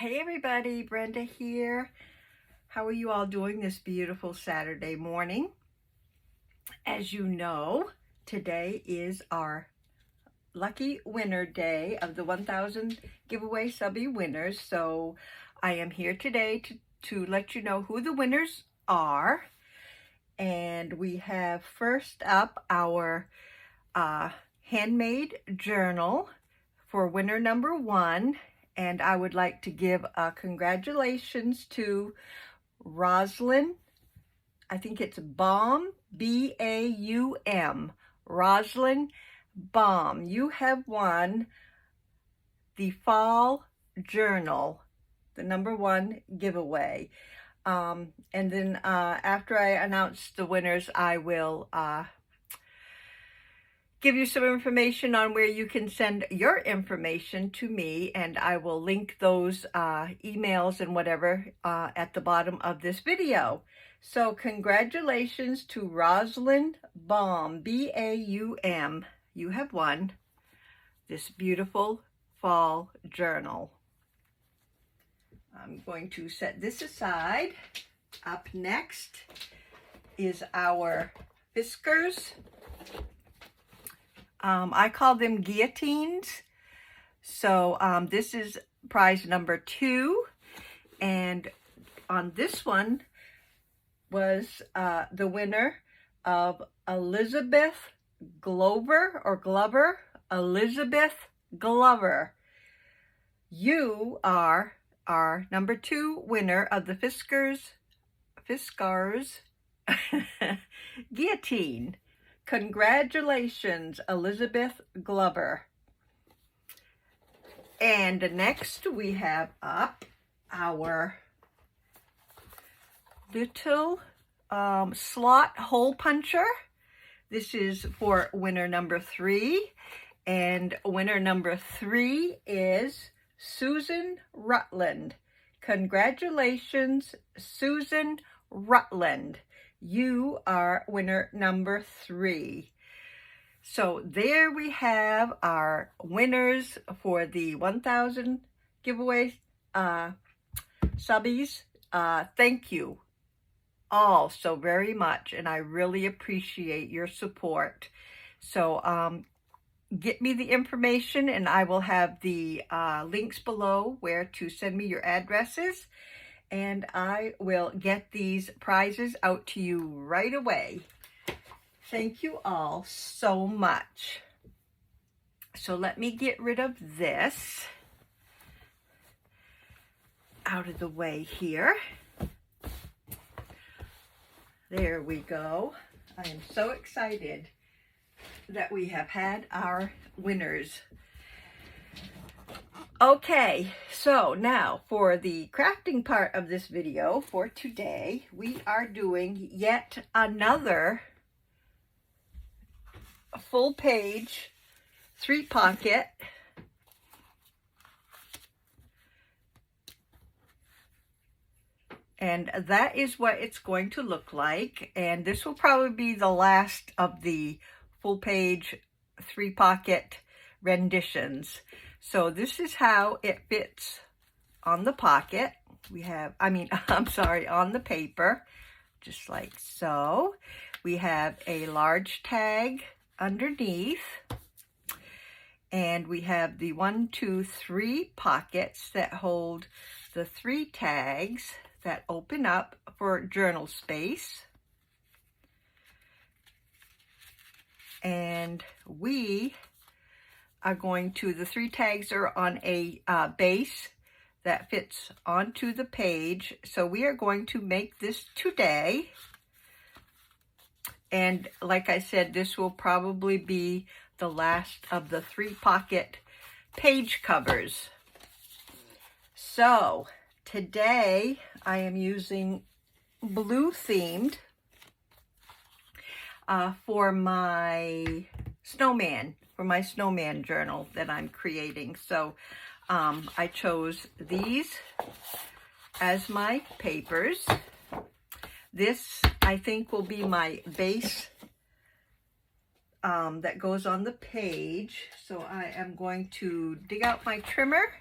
Hey everybody, Brenda here. How are you all doing this beautiful Saturday morning? As you know, today is our lucky winner day of the 1000 giveaway subbie winners. So I am here today to let you know who the winners are. And we have first up our handmade journal for winner number 1. And I would like to give a congratulations to Roslyn. I think it's Baum, B-A-U-M. Roslyn Baum. You have won the fall journal, the number 1 giveaway. And then after I announce the winners, I will give you some information on where you can send your information to me, and I will link those emails and whatever at the bottom of this video. So congratulations to Roslyn Baum, B-A-U-M. You have won this beautiful fall journal. I'm going to set this aside. Up next is our Fiskars. I call them guillotines. So this is prize number 2. And on this one was the winner of Elizabeth Glover. Elizabeth Glover. You are our number 2 winner of the Fiskars guillotine. Congratulations, Elizabeth Glover. And next we have up our little slot hole puncher. This is for winner number 3. And winner number 3 is Susan Rutland. Congratulations, Susan Rutland. You are winner number 3. So there we have our winners for the 1000 giveaway subbies. Thank you all so very much, and I really appreciate your support. So get me the information, and I will have the links below where to send me your addresses. And I will get these prizes out to you right away. Thank you all so much. So let me get rid of this out of the way here. There we go. I am so excited that we have had our winners. Okay, so now for the crafting part of this video for today, we are doing yet another full page 3-pocket and that is what it's going to look like. And this will probably be the last of the full page 3-pocket renditions. So this is how it fits on the pocket. On the paper, just like so. We have a large tag underneath, and we have the 1, 2, 3 pockets that hold the 3 tags that open up for journal space. And we are going to, the 3 tags are on a base that fits onto the page. So we are going to make this today. And like I said, this will probably be the last of the 3-pocket page covers. So today I am using blue themed for my snowman journal that I'm creating. So I chose these as my papers. This, I think, will be my base that goes on the page. So I am going to dig out my trimmer,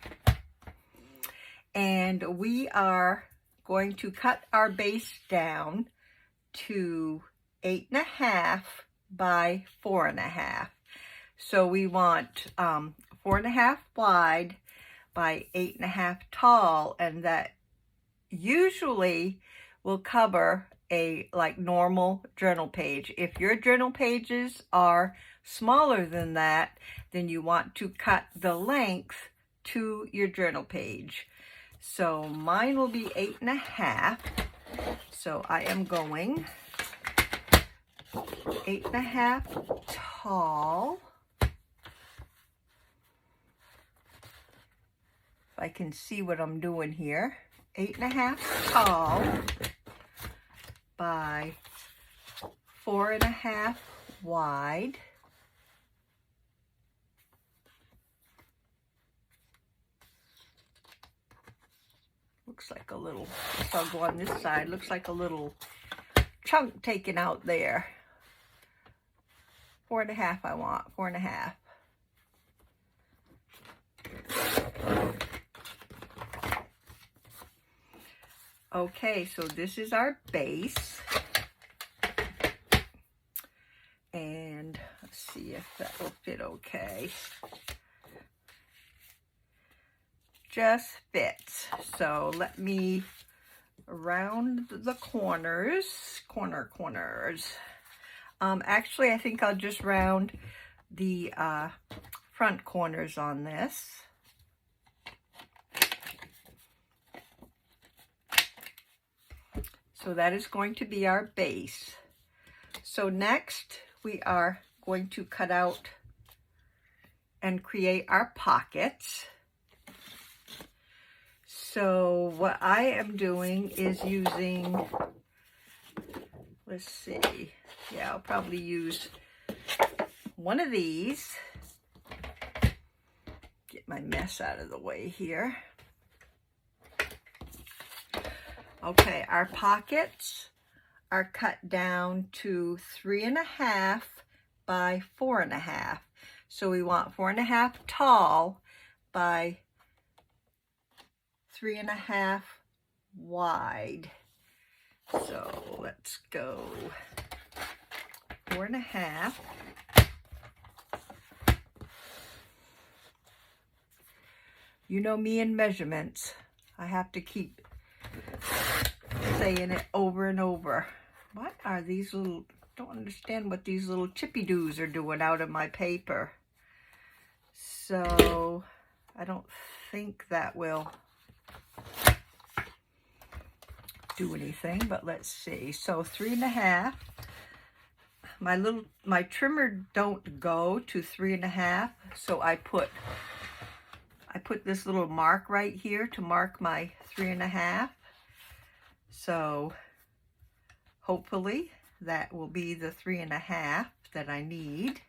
and And we are going to cut our base down to 8.5 by 4.5. So we want 4.5 wide by 8.5 tall, and that usually will cover a like normal journal page. If your journal pages are smaller than that, then you want to cut the length to your journal page. So mine will be 8.5. So I am going 8.5 tall. If I can see what I'm doing here. 8.5 tall by 4.5 wide. Looks like a little, if I'll go on this side, looks like a little chunk taken out there. 4.5 I want, 4.5. Okay, so this is our base. And let's see if that will fit okay. Just fits. So let me round the corners. Corners. Actually, I think I'll just round the front corners on this. So that is going to be our base. So next we are going to cut out and create our pockets. So what I am doing is using, let's see, yeah, I'll probably use one of these. Get my mess out of the way here. Okay, our pockets are cut down to 3.5 by 4.5. So we want 4.5 tall by 3.5 wide. So let's go 4.5. You know me and measurements. I have to keep saying it over and over. What are these little, don't understand what these little chippy doos are doing out of my paper. So I don't think that will do anything, but let's see. So 3.5. My trimmer don't go to 3.5, so I put this little mark right here to mark my 3.5. So hopefully that will be the 3.5 that I need.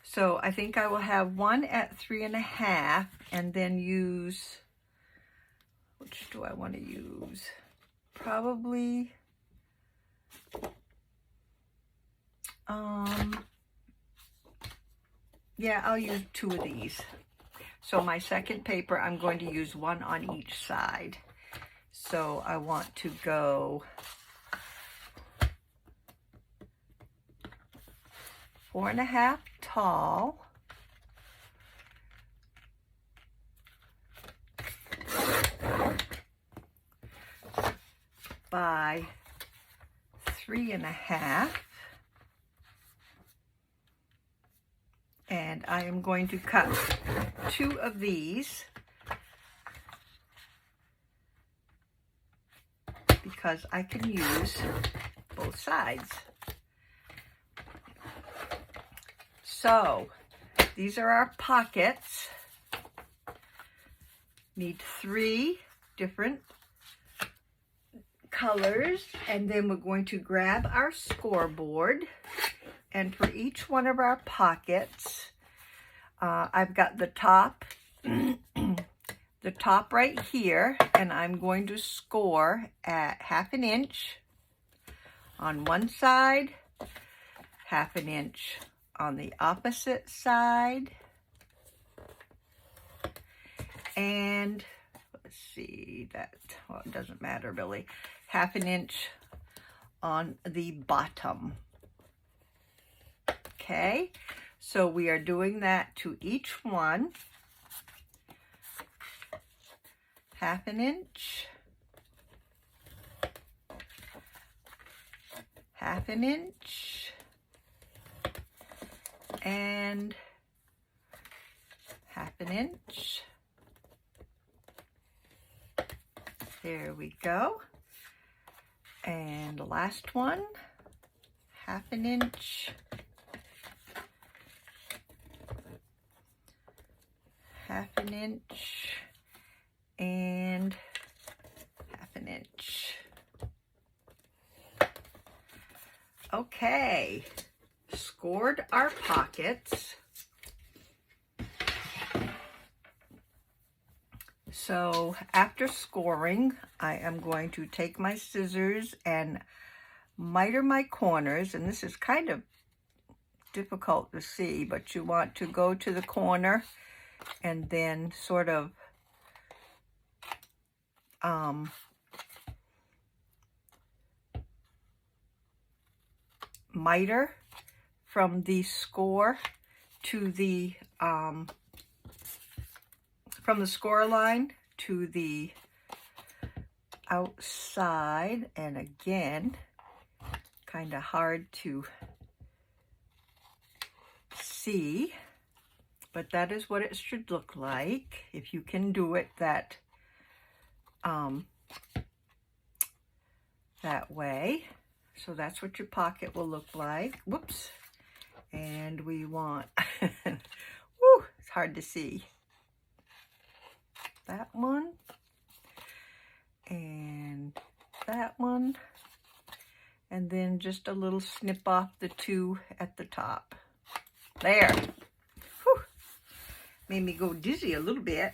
So I think I will have one at 3.5 and then use, which do I want to use? Probably, yeah, I'll use 2 of these. So my second paper, I'm going to use one on each side. So I want to go 4.5 tall by 3.5. And I am going to cut 2 of these because I can use both sides. So these are our pockets. Need 3 different colors, and then we're going to grab our scoreboard, and for each one of our pockets, I've got the top the top right here, and I'm going to score at 1/2 inch on one side, 1/2 inch on the opposite side, and let's see, that, well, it doesn't matter really, 1/2 inch on the bottom. Okay, so we are doing that to each one. 1/2 inch, 1/2 inch, and 1/2 inch. There we go. And the last one, 1/2 inch, 1/2 inch, and 1/2 inch. Okay, scored our pockets. So after scoring, I am going to take my scissors and miter my corners, and this is kind of difficult to see, but you want to go to the corner and then sort of miter from the score to the from the score line to the outside. And again, kind of hard to see, but that is what it should look like if you can do it that that way. So that's what your pocket will look like. Whoops. And we want woo, it's hard to see, that one and that one, and then just a little snip off the two at the top. There. Whew. Made me go dizzy a little bit.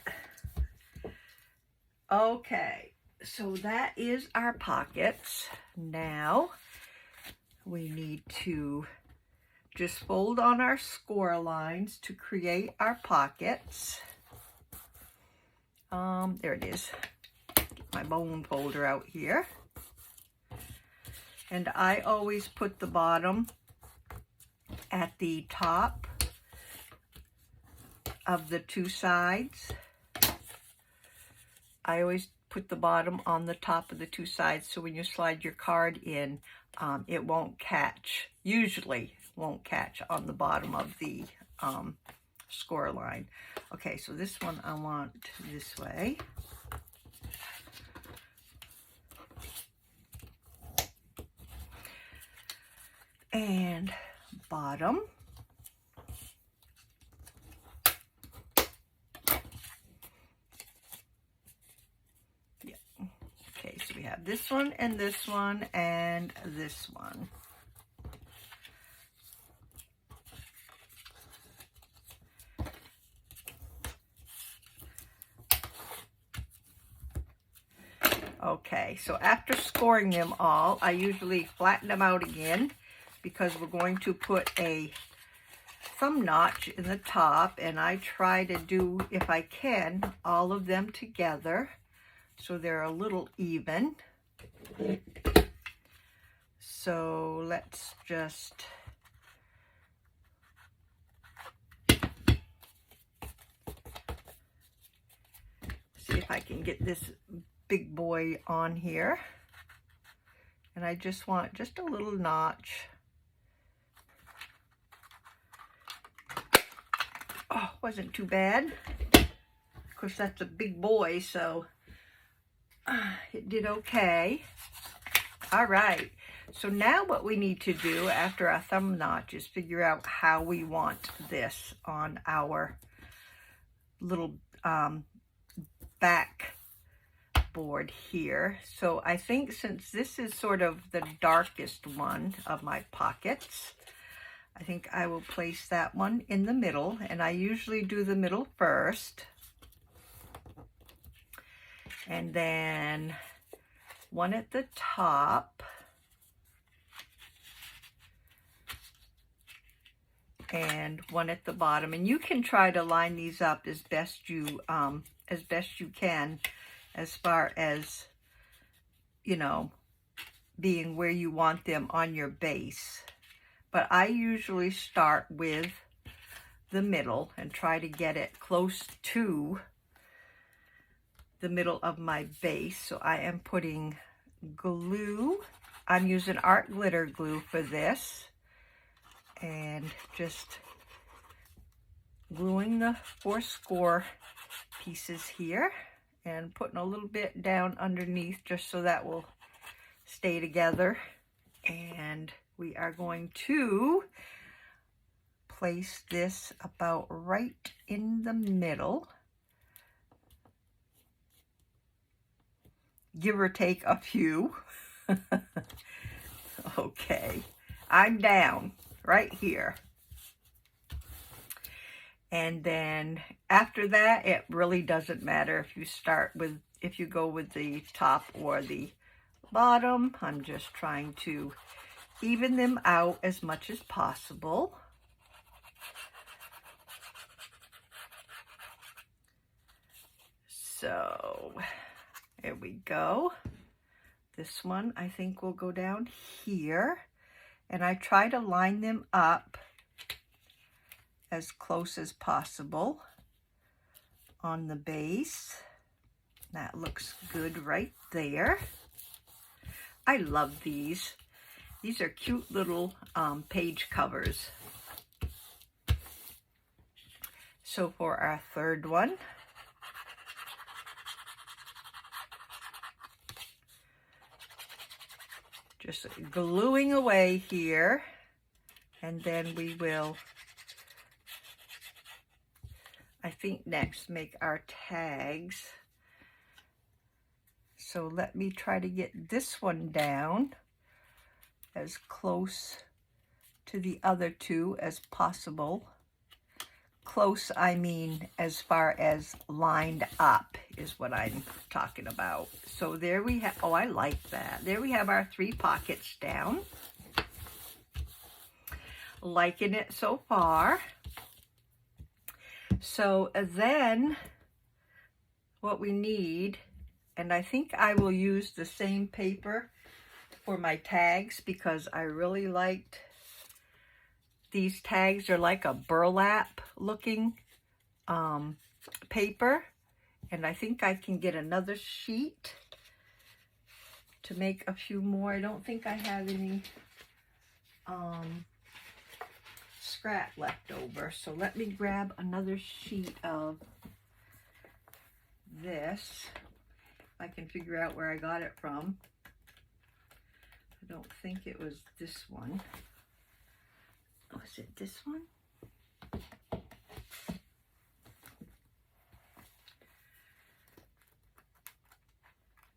Okay, so that is our pockets. Now we need to just fold on our score lines to create our pockets. There it is. Get my bone folder out here. And I always put the bottom at the top of the two sides. I always put the bottom on the top of the two sides, so when you slide your card in, it won't catch, usually won't catch on the bottom of the score line. Okay, so this one I want this way. And bottom. Yeah. Okay, so we have this one and this one and this one. Okay, so after scoring them all, I usually flatten them out again because we're going to put a thumb notch in the top, and I try to do, if I can, all of them together so they're a little even. So let's just see if I can get this big boy on here. And I just want just a little notch. Oh, wasn't too bad. Of course, that's a big boy, so it did okay. All right, so now what we need to do after our thumb notch is figure out how we want this on our little back board here. So I think since this is sort of the darkest one of my pockets, I think I will place that one in the middle, and I usually do the middle first, and then one at the top, and one at the bottom. And you can try to line these up as best you can, as far as, you know, being where you want them on your base. But I usually start with the middle and try to get it close to the middle of my base. So I am putting glue. I'm using art glitter glue for this, and just gluing the 4 score pieces here and putting a little bit down underneath just so that will stay together. And we are going to place this about right in the middle, give or take a few. Okay, I'm down right here. And then after that, it really doesn't matter if you go with the top or the bottom. I'm just trying to even them out as much as possible. So there we go. This one I think will go down here, and I try to line them up as close as possible on the base. That looks good right there. I love these. These are cute little page covers. So for our third one, just gluing away here, and then we will, I think, next make our tags. So let me try to get this one down as close to the other two as possible. Close, I mean as far as lined up is what I'm talking about. So there we have, oh, I like that. There we have our 3 pockets down. Liking it so far. So then what we need, and I think I will use the same paper for my tags because I really liked these tags. Are like a burlap looking paper, and I think I can get another sheet to make a few more. I don't think I have any scrap left over, so let me grab another sheet of this. I can figure out where I got it from. I don't think it was this one. Was it this one?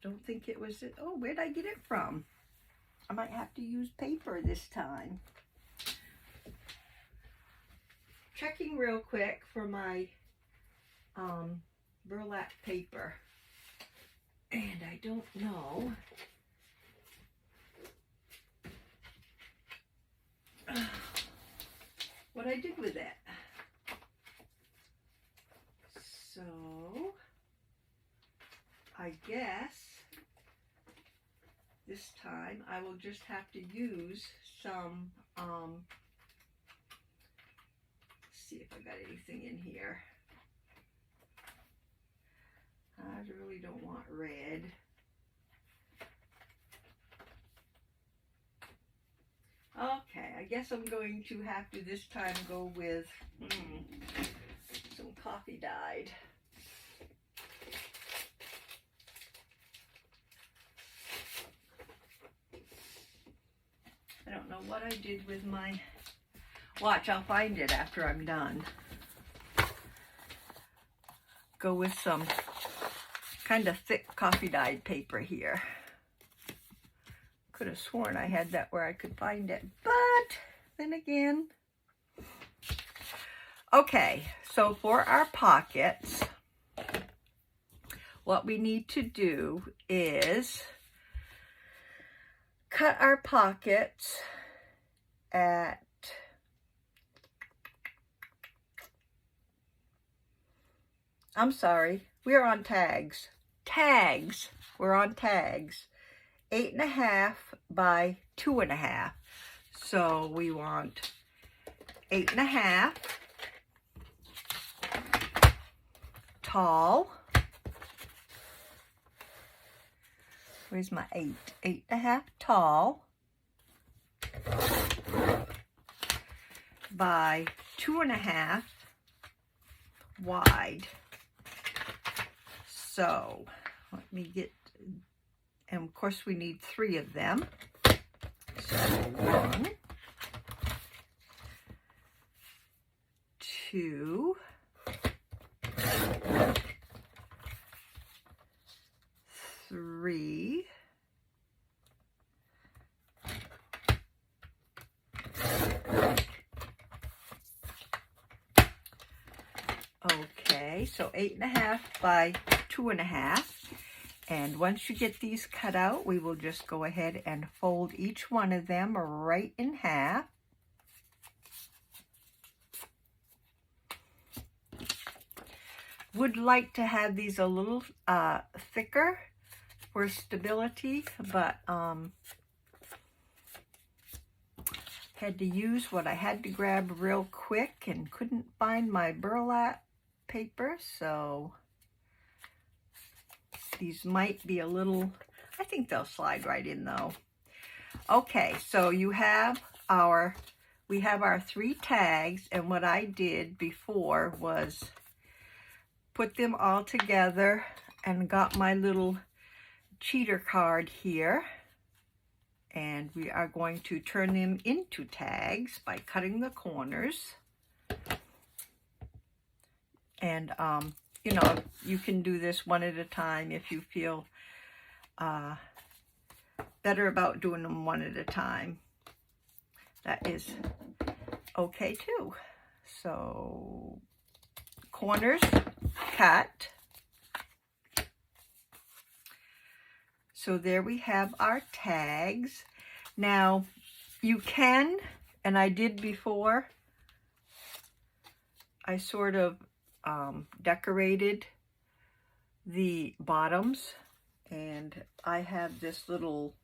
Don't think it was it. Oh, where'd I get it from? I might have to use paper this time. Checking real quick for my burlap paper. And I don't know. What I did with it. So I guess this time I will just have to use some let's see if I got anything in here. I really don't want red. Okay, I guess I'm going to have to this time go with some coffee dyed. I don't know what I did with my watch. I'll find it after I'm done. Go with some kind of thick coffee dyed paper here. Could have sworn I had that where I could find it, but then again. Okay, so for our pockets, what we need to do is cut our pockets at I'm sorry, we're on tags. Tags, we're on tags. 8.5 by 2.5. So we want 8.5 tall. Where's my 8? 8.5 tall by 2.5 wide. So let me get, and of course we need 3 of them. So 1, 2, 3, okay, so 8.5 by 2.5. And once you get these cut out, we will just go ahead and fold each one of them right in half. Would like to have these a little thicker for stability, but had to use what I had to grab real quick and couldn't find my burlap paper, so these might be a little, I think they'll slide right in though. Okay, so we have our 3 tags, and what I did before was put them all together and got my little cheater card here. And we are going to turn them into tags by cutting the corners. And, you know, you can do this one at a time if you feel better about doing them one at a time. That is okay too. So, corners cut. So there we have our tags. Now, you can, and I did before, I sort of decorated the bottoms, and I have this little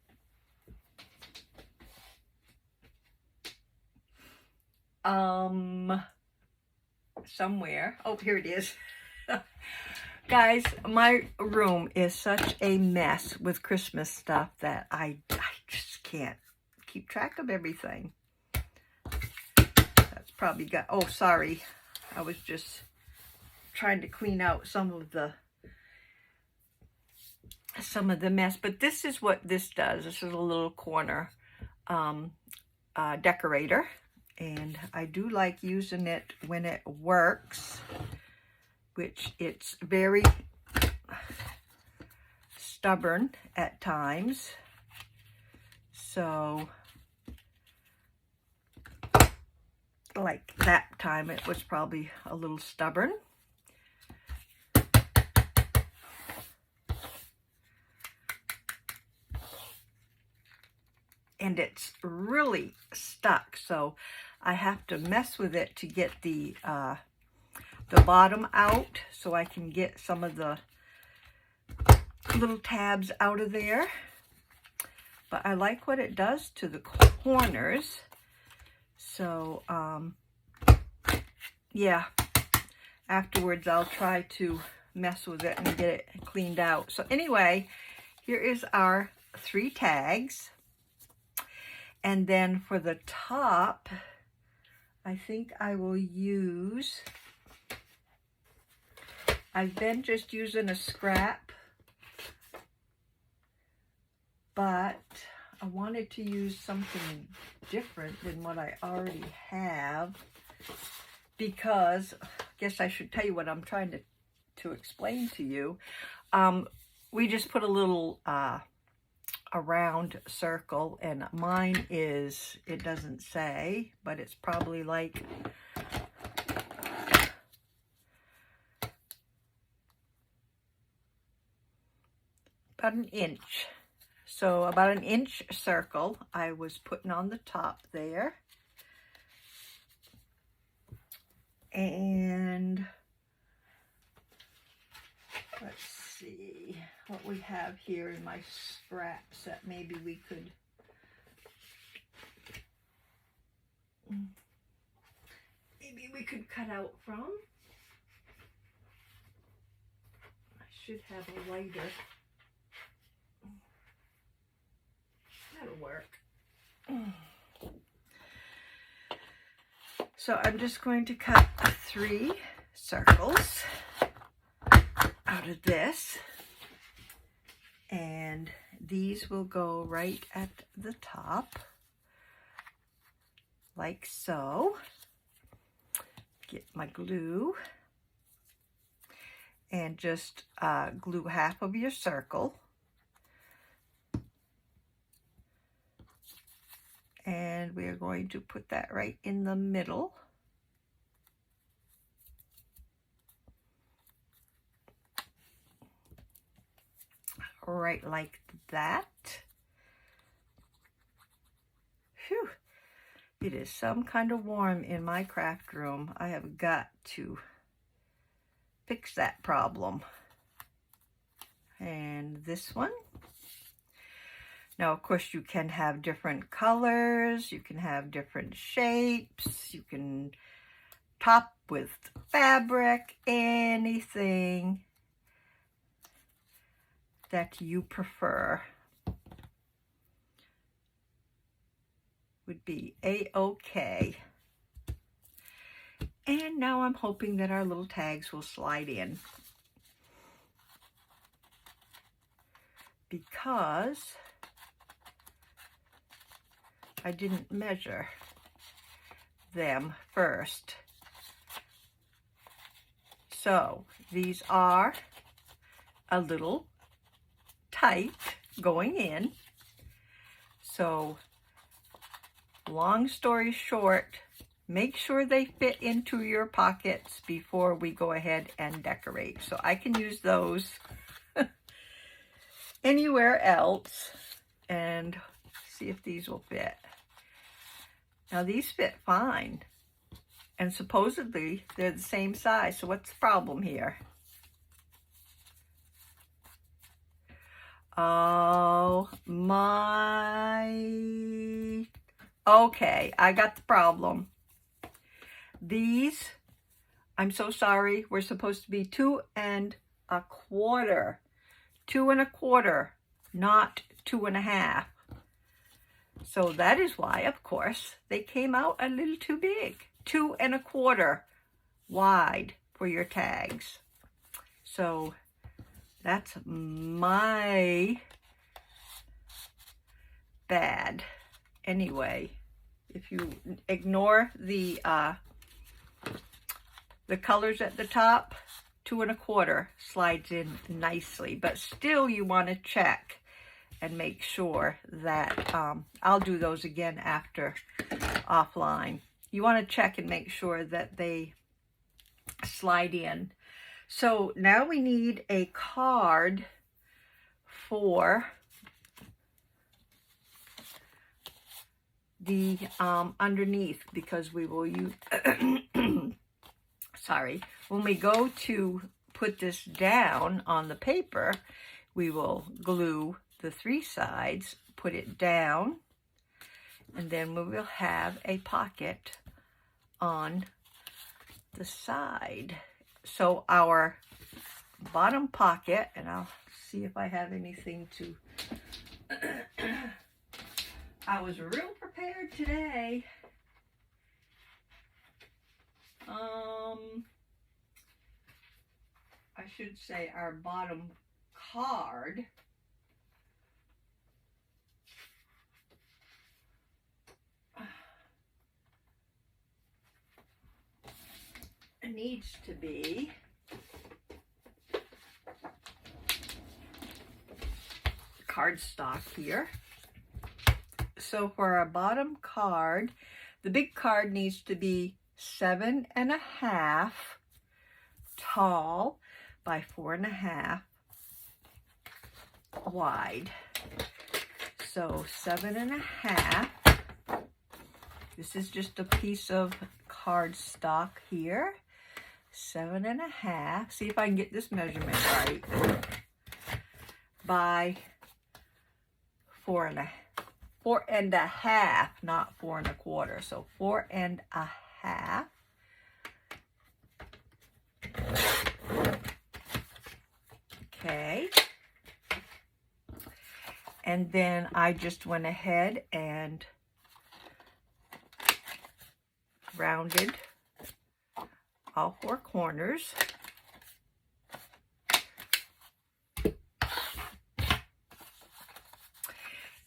somewhere. Oh, here it is. Guys, my room is such a mess with Christmas stuff that I just can't keep track of everything. That's probably got, oh, sorry. I was just trying to clean out some of the mess. But this is what this does. This is a little corner decorator. And I do like using it when it works, which it's very stubborn at times. So, like that time, it was probably a little stubborn. And it's really stuck, so I have to mess with it to get the bottom out, so I can get some of the little tabs out of there. But I like what it does to the corners. So, yeah, afterwards I'll try to mess with it and get it cleaned out. So anyway, here is our 3 tags. And then for the top, I think I will use, I've been just using a scrap, but I wanted to use something different than what I already have, because I guess I should tell you what I'm trying to explain to you. We just put a little a round circle, and mine is, it doesn't say, but it's probably like about an inch. So about an inch circle I was putting on the top there. And Let's see what we have here in my scraps that maybe we could cut out from. I should have a lighter. That'll work. So I'm just going to cut 3 circles out of this, and these will go right at the top, like so. Get my glue and just glue half of your circle, and we are going to put that right in the middle. Right like that. Phew. It is some kind of warm in my craft room. I have got to fix that problem. And this one. Now, of course, you can have different colors. You can have different shapes. You can top with fabric, anything that you prefer would be a-okay. And now I'm hoping that our little tags will slide in, because I didn't measure them first. So these are a little tight going in. So long story short, make sure they fit into your pockets before we go ahead and decorate. So I can use those anywhere else, and see if these will fit. Now these fit fine, and supposedly they're the same size. So what's the problem here? Oh my... Okay, I got the problem. These, I'm so sorry, we're supposed to be 2 1/4. 2 1/4, not 2 1/2. So that is why, of course, they came out a little too big. 2 1/4 wide for your tags. So that's my bad. Anyway, if you ignore the colors at the top, 2 1/4 slides in nicely, but still you want to check and make sure that, I'll do those again after offline. You want to check and make sure that they slide in. So now we need a card for the underneath, because we will use sorry, when we go to put this down on the paper, we will glue the 3 sides, put it down, and then we will have a pocket on the side. So our bottom pocket, and I'll see if I have anything to I was real prepared today. I should say our bottom card needs to be cardstock here. So for our bottom card, the big card needs to be 7 1/2 tall by 4 1/2 wide. So 7 1/2. This is just a piece of cardstock here. 7.5. See if I can get this measurement right. By 4.5, not 4.25. So 4.5. Okay. And then I just went ahead and rounded all 4 corners.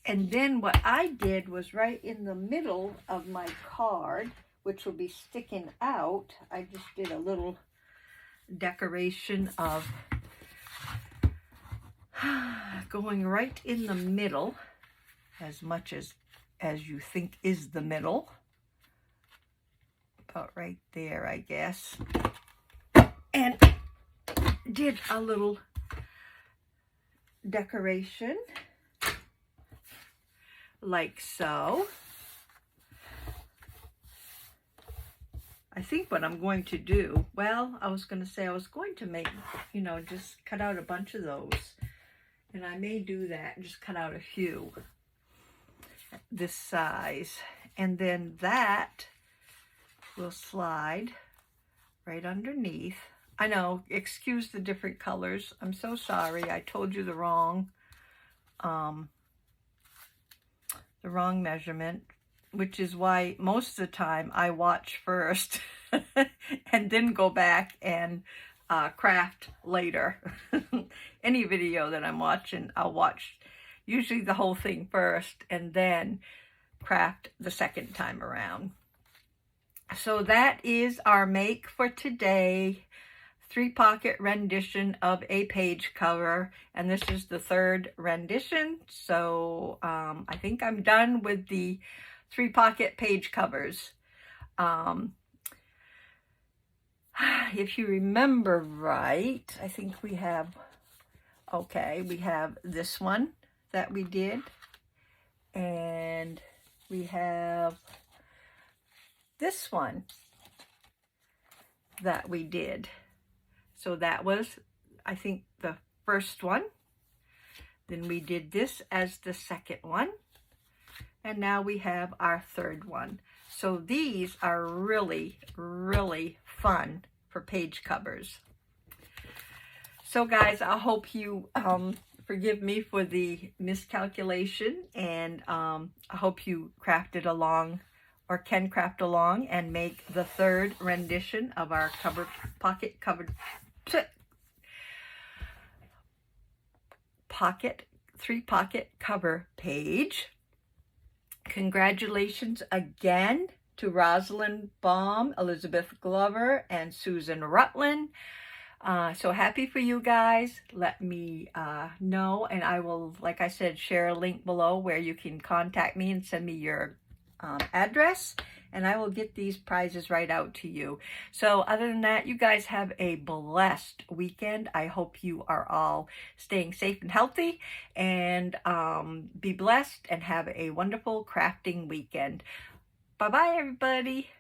And then what I did was right in the middle of my card, which will be sticking out, I just did a little decoration of going right in the middle, as much as you think is the middle. About right there, I guess. And did a little decoration like so. I think what I'm going to do, well, I was going to say I was going to make, you know, just cut out a bunch of those. And I may do that, just cut out a few this size. And then that will slide right underneath. I know, excuse the different colors. I'm so sorry. I told you the wrong measurement, which is why most of the time I watch first and then go back and craft later. Any video that I'm watching, I'll watch usually the whole thing first and then craft the second time around. So that is our make for today. 3-pocket rendition of a page cover, and this is the 3rd rendition. So I think I'm done with the 3-pocket page covers. If you remember right, I think we have, okay, we have this one that we did, and we have this one that we did. So that was, I think, the first one. Then we did this as the second one. And now we have our 3rd one. So these are really, really fun for page covers. So guys, I hope you forgive me for the miscalculation. And I hope you crafted along or can craft along and make the 3rd rendition of our pocket covered 3-pocket cover page. Congratulations again to Roslyn, Baum, Elizabeth Glover, and Susan Rutland. So happy for you guys. Let me know, and I will, like I said, share a link below where you can contact me and send me your address, and I will get these prizes right out to you. So other than that, you guys have a blessed weekend. I hope you are all staying safe and healthy, and be blessed and have a wonderful crafting weekend. Bye-bye, everybody.